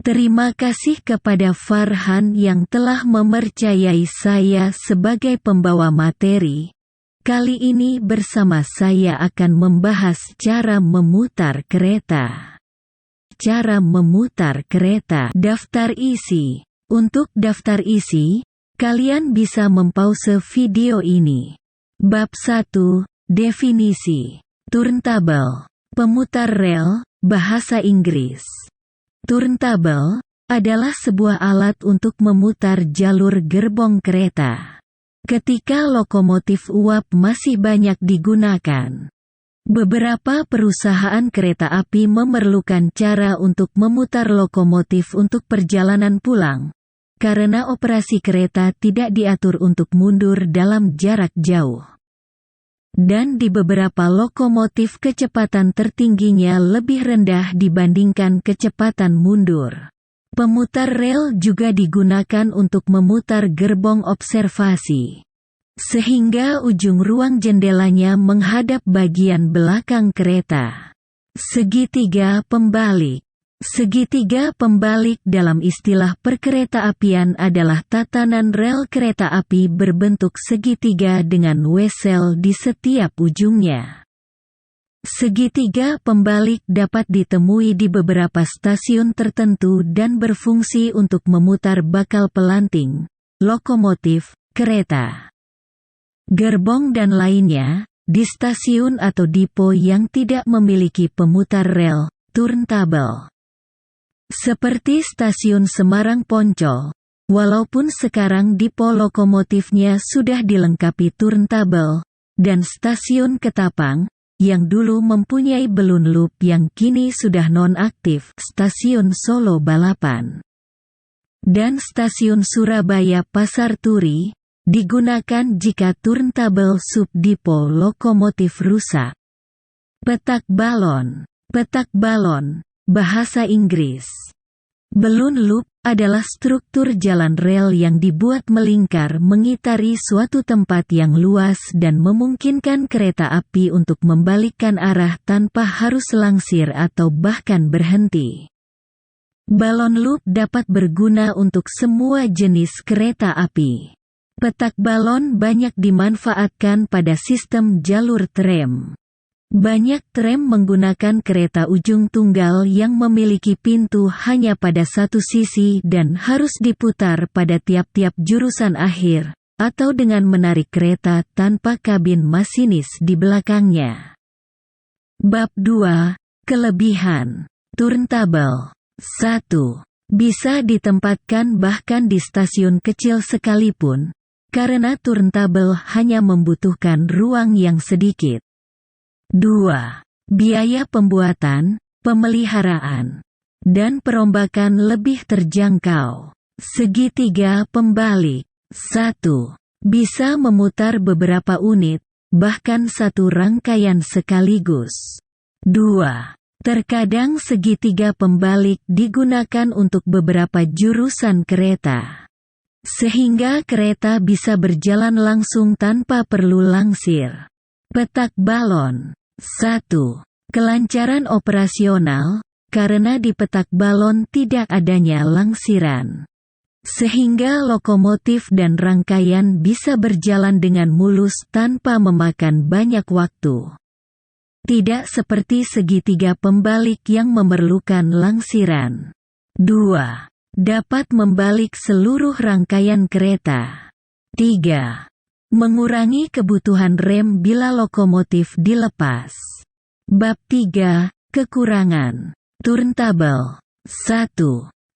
Terima kasih kepada Farhan yang telah mempercayai saya sebagai pembawa materi. Kali ini bersama saya akan membahas cara memutar kereta. Cara memutar kereta. Daftar isi. Untuk daftar isi, kalian bisa mempause video ini. Bab 1, definisi. Turntable. Pemutar rel, bahasa Inggris. Turntable adalah sebuah alat untuk memutar jalur gerbong kereta. Ketika lokomotif uap masih banyak digunakan, beberapa perusahaan kereta api memerlukan cara untuk memutar lokomotif untuk perjalanan pulang, karena operasi kereta tidak diatur untuk mundur dalam jarak jauh. Dan di beberapa lokomotif kecepatan tertingginya lebih rendah dibandingkan kecepatan mundur. Pemutar rel juga digunakan untuk memutar gerbong observasi, sehingga ujung ruang jendelanya menghadap bagian belakang kereta. Segitiga pembalik. Segitiga pembalik dalam istilah perkereta-apian adalah tatanan rel kereta api berbentuk segitiga dengan wesel di setiap ujungnya. Segitiga pembalik dapat ditemui di beberapa stasiun tertentu dan berfungsi untuk memutar bakal pelanting, lokomotif, kereta, gerbong dan lainnya, di stasiun atau dipo yang tidak memiliki pemutar rel, turntable. Seperti stasiun Semarang Poncol, walaupun sekarang dipo lokomotifnya sudah dilengkapi turntable, dan stasiun Ketapang, yang dulu mempunyai balloon loop yang kini sudah non-aktif, stasiun Solo Balapan, dan stasiun Surabaya Pasar Turi, digunakan jika turntable sub-dipo lokomotif rusak. Petak balon. Petak balon, bahasa Inggris. Balloon loop adalah struktur jalan rel yang dibuat melingkar mengitari suatu tempat yang luas dan memungkinkan kereta api untuk membalikkan arah tanpa harus langsir atau bahkan berhenti. Balon loop dapat berguna untuk semua jenis kereta api. Petak balon banyak dimanfaatkan pada sistem jalur tram. Banyak tram menggunakan kereta ujung tunggal yang memiliki pintu hanya pada satu sisi dan harus diputar pada tiap-tiap jurusan akhir, atau dengan menarik kereta tanpa kabin masinis di belakangnya. Bab 2, kelebihan. Turntable. 1. Bisa ditempatkan bahkan di stasiun kecil sekalipun, karena turntable hanya membutuhkan ruang yang sedikit. 2. Biaya pembuatan, pemeliharaan, dan perombakan lebih terjangkau. Segitiga pembalik. 1. Bisa memutar beberapa unit, bahkan satu rangkaian sekaligus. 2. Terkadang segitiga pembalik digunakan untuk beberapa jurusan kereta, sehingga kereta bisa berjalan langsung tanpa perlu langsir. Petak balon. 1. Kelancaran operasional, karena di petak balon tidak adanya langsiran, sehingga lokomotif dan rangkaian bisa berjalan dengan mulus tanpa memakan banyak waktu. Tidak seperti segitiga pembalik yang memerlukan langsiran. 2. Dapat membalik seluruh rangkaian kereta. 3. Mengurangi kebutuhan rem bila lokomotif dilepas. Bab 3, kekurangan. Turntable. 1.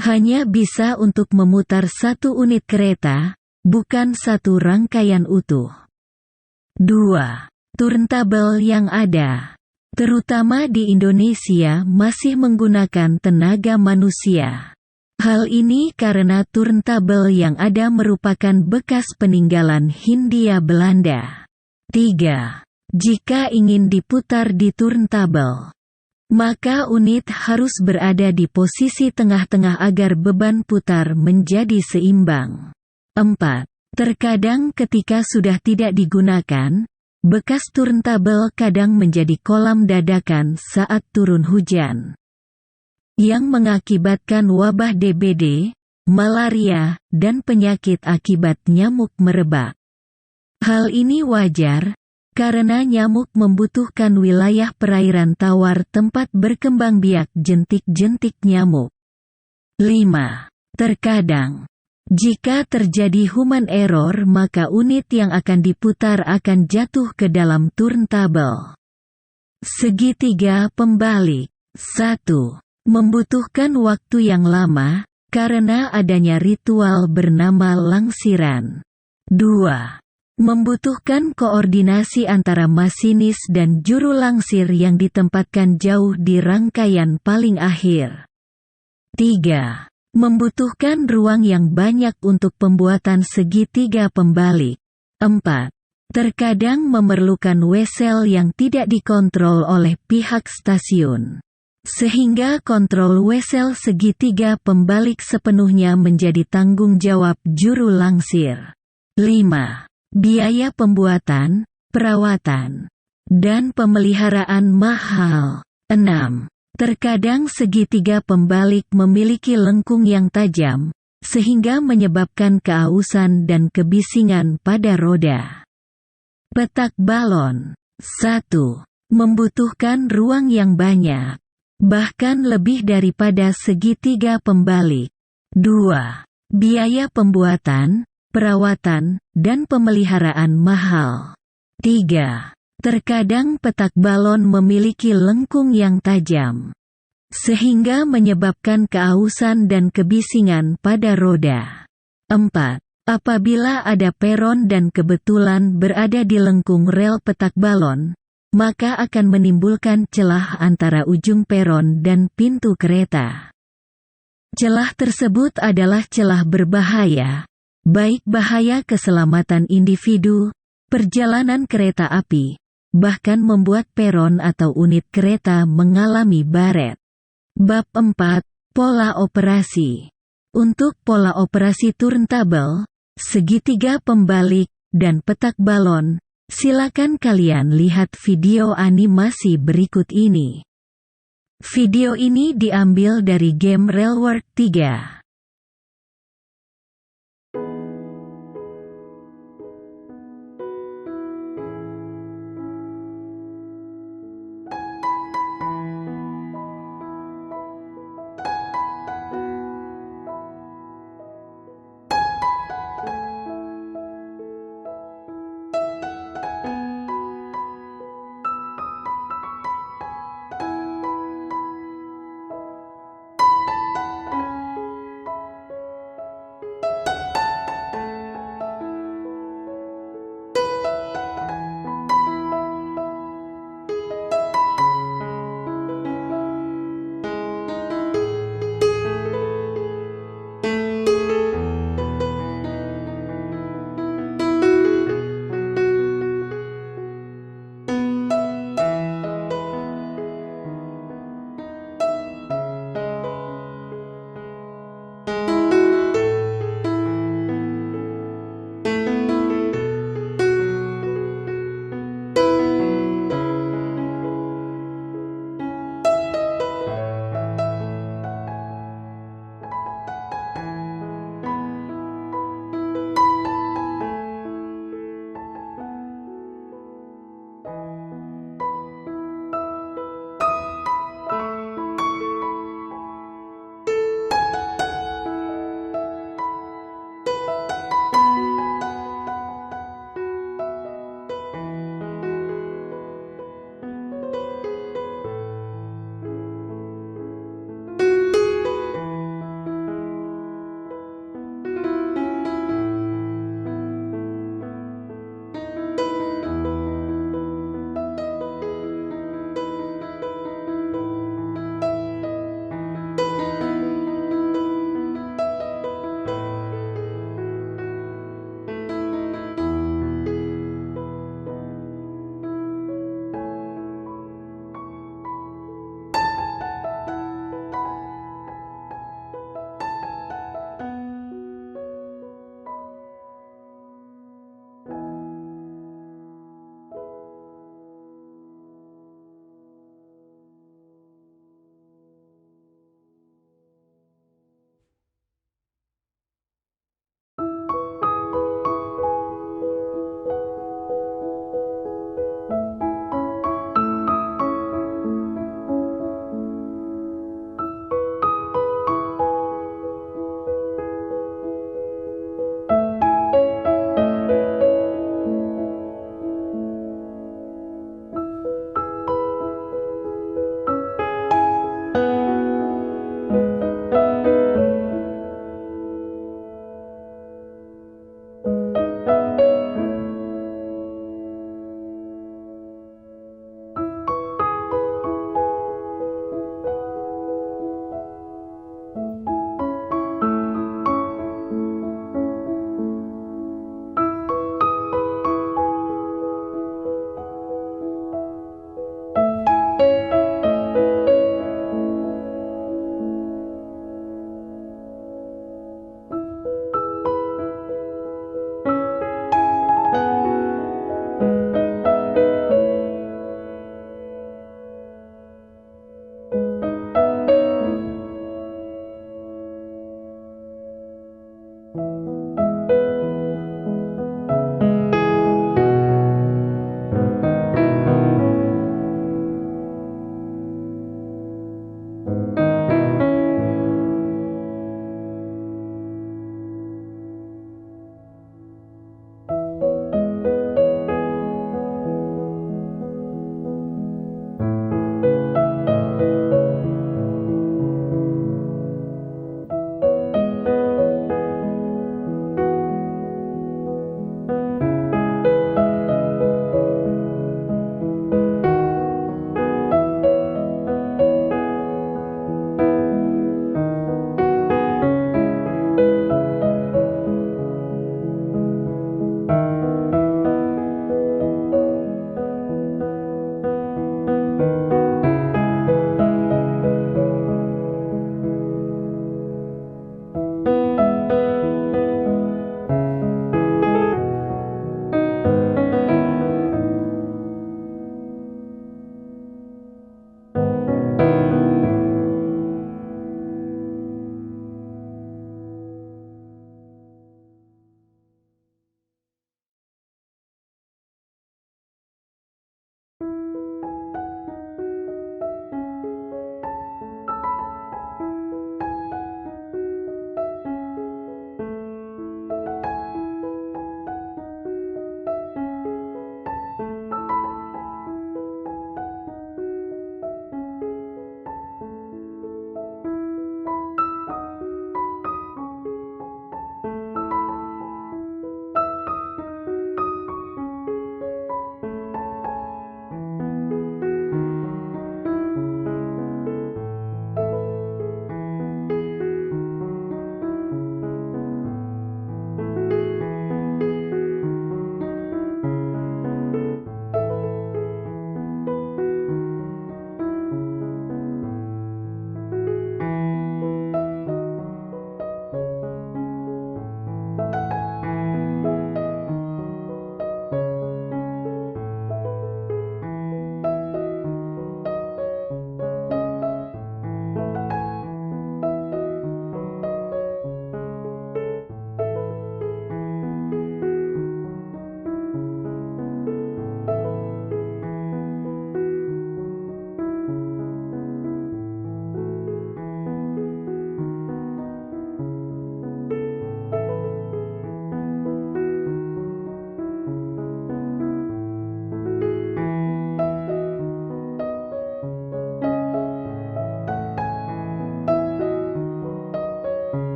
Hanya bisa untuk memutar satu unit kereta, bukan satu rangkaian utuh. 2. Turntable yang ada, terutama di Indonesia, masih menggunakan tenaga manusia. Hal ini karena turntable yang ada merupakan bekas peninggalan Hindia Belanda. 3. Jika ingin diputar di turntable, maka unit harus berada di posisi tengah-tengah agar beban putar menjadi seimbang. 4. Terkadang ketika sudah tidak digunakan, bekas turntable kadang menjadi kolam dadakan saat turun hujan. yang mengakibatkan wabah DBD, malaria, dan penyakit akibat nyamuk merebak. Hal ini wajar, karena nyamuk membutuhkan wilayah perairan tawar tempat berkembang biak jentik-jentik nyamuk. 5. Terkadang, jika terjadi human error maka unit yang akan diputar akan jatuh ke dalam turntable. Segitiga pembalik. 1. Membutuhkan waktu yang lama, karena adanya ritual bernama langsiran. 2. Membutuhkan koordinasi antara masinis dan juru langsir yang ditempatkan jauh di rangkaian paling akhir. 3. Membutuhkan ruang yang banyak untuk pembuatan segitiga pembalik. 4. Terkadang memerlukan wesel yang tidak dikontrol oleh pihak stasiun, sehingga kontrol wesel segitiga pembalik sepenuhnya menjadi tanggung jawab juru langsir. 5. Biaya pembuatan, perawatan, dan pemeliharaan mahal. 6. Terkadang segitiga pembalik memiliki lengkung yang tajam, sehingga menyebabkan keausan dan kebisingan pada roda. Petak balon. 1. Membutuhkan ruang yang banyak, bahkan lebih daripada segitiga pembalik. 2. Biaya pembuatan, perawatan, dan pemeliharaan mahal. 3. Terkadang petak balon memiliki lengkung yang tajam, sehingga menyebabkan keausan dan kebisingan pada roda. 4. Apabila ada peron dan kebetulan berada di lengkung rel petak balon, maka akan menimbulkan celah antara ujung peron dan pintu kereta. Celah tersebut adalah celah berbahaya, baik bahaya keselamatan individu, perjalanan kereta api, bahkan membuat peron atau unit kereta mengalami baret. Bab 4. Pola operasi. Untuk pola operasi turntable, segitiga pembalik, dan petak balon, silakan kalian lihat video animasi berikut ini. Video ini diambil dari game Railworld 3.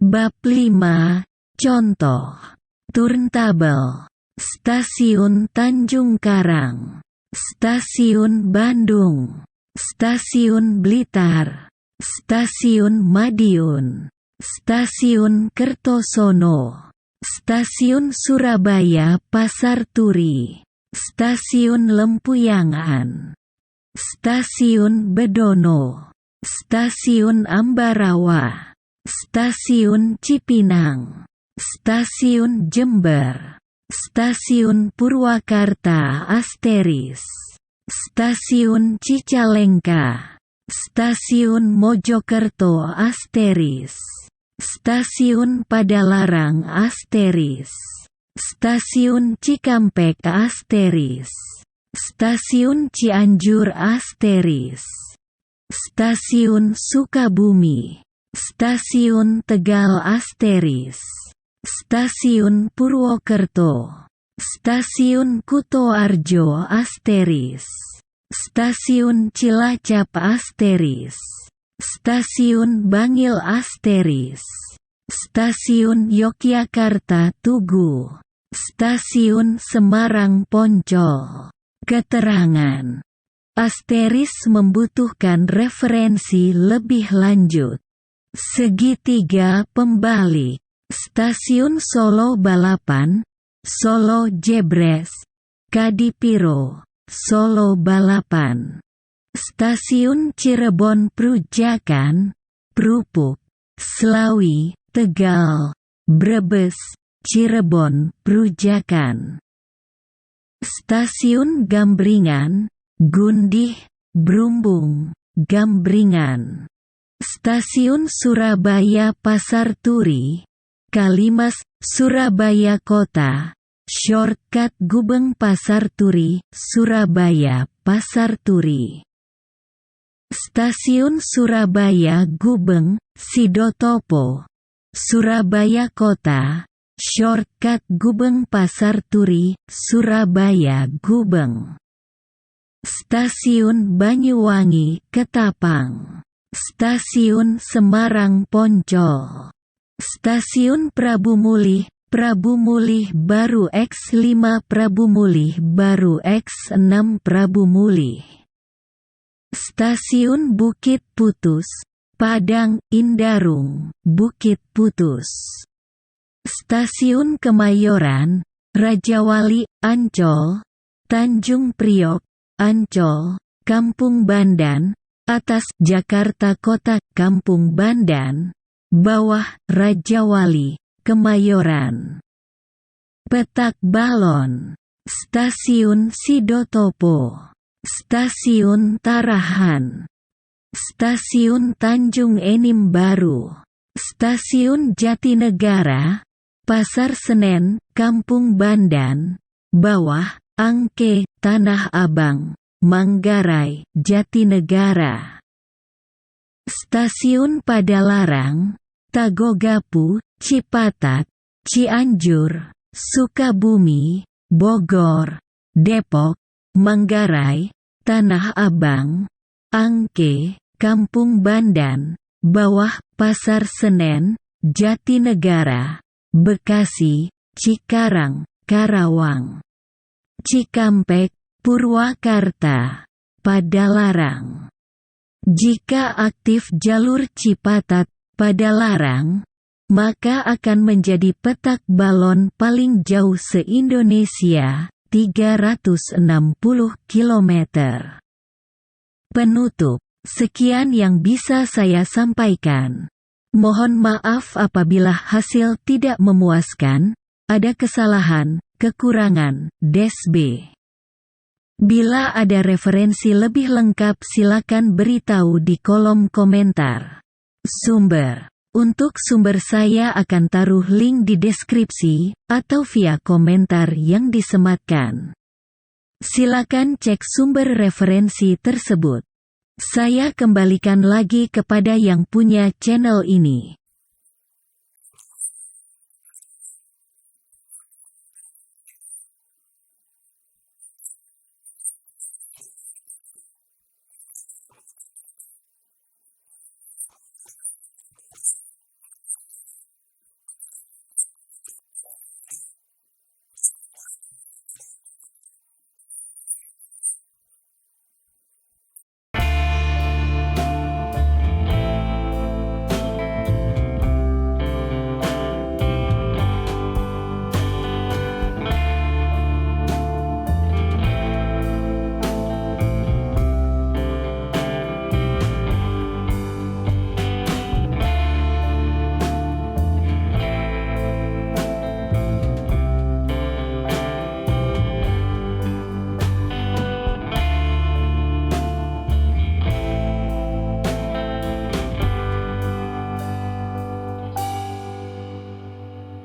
Bab 5. Contoh. Turntable. Stasiun Tanjung Karang. Stasiun Bandung. Stasiun Blitar. Stasiun Madiun. Stasiun Kertosono. Stasiun Surabaya Pasar Turi. Stasiun Lempuyangan. Stasiun Bedono. Stasiun Ambarawa. Stasiun Cipinang. Stasiun Jember. Stasiun Purwakarta Asteris. Stasiun Cicalengka. Stasiun Mojokerto Asteris. Stasiun Padalarang Asteris. Stasiun Cikampek Asteris. Stasiun Cianjur Asteris. Stasiun Sukabumi. Stasiun Tegal Asteris. Stasiun Purwokerto. Stasiun Kutoarjo Asteris. Stasiun Cilacap Asteris. Stasiun Bangil Asteris. Stasiun Yogyakarta Tugu. Stasiun Semarang Poncol. Keterangan. Asteris membutuhkan referensi lebih lanjut. Segitiga pembalik. Stasiun Solo Balapan, Solo Jebres, Kadipiro, Solo Balapan. Stasiun Cirebon Prujakan, Prupuk, Slawi, Tegal, Brebes, Cirebon Prujakan. Stasiun Gambringan, Gundih, Brumbung, Gambringan. Stasiun Surabaya Pasar Turi, Kalimas, Surabaya Kota. Shortcut Gubeng Pasar Turi, Surabaya Pasar Turi. Stasiun Surabaya Gubeng, Sidotopo, Surabaya Kota. Shortcut Gubeng Pasar Turi, Surabaya Gubeng. Stasiun Banyuwangi Ketapang. Stasiun Semarang Poncol. Stasiun Prabumulih Baru X5 Prabumulih Baru X6 Prabumulih. Stasiun Bukit Putus, Padang Indarung, Bukit Putus. Stasiun Kemayoran, Rajawali, Ancol, Tanjung Priok, Ancol, Kampung Bandan, Atas Jakarta Kota, Kampung Bandan, Bawah Rajawali, Kemayoran. Petak Balon. Stasiun Sidotopo. Stasiun Tarahan. Stasiun Tanjung Enim Baru. Stasiun Jatinegara, Pasar Senen, Kampung Bandan, Bawah, Angke, Tanah Abang, Manggarai, Jatinegara. Stasiun Padalarang, Tagogapu, Cipatat, Cianjur, Sukabumi, Bogor, Depok, Manggarai, Tanah Abang, Angke, Kampung Bandan, Bawah, Pasar Senen, Jatinegara, Bekasi, Cikarang, Karawang, Cikampek, Purwakarta, Padalarang. Jika aktif jalur Cipatat, Padalarang, maka akan menjadi petak balon paling jauh se-Indonesia, 360 km. Penutup. Sekian yang bisa saya sampaikan. Mohon maaf apabila hasil tidak memuaskan, ada kesalahan, kekurangan, Desb. Bila ada referensi lebih lengkap silakan beritahu di kolom komentar. Sumber. Untuk sumber saya akan taruh link di deskripsi, atau via komentar yang disematkan. Silakan cek sumber referensi tersebut. Saya kembalikan lagi kepada yang punya channel ini.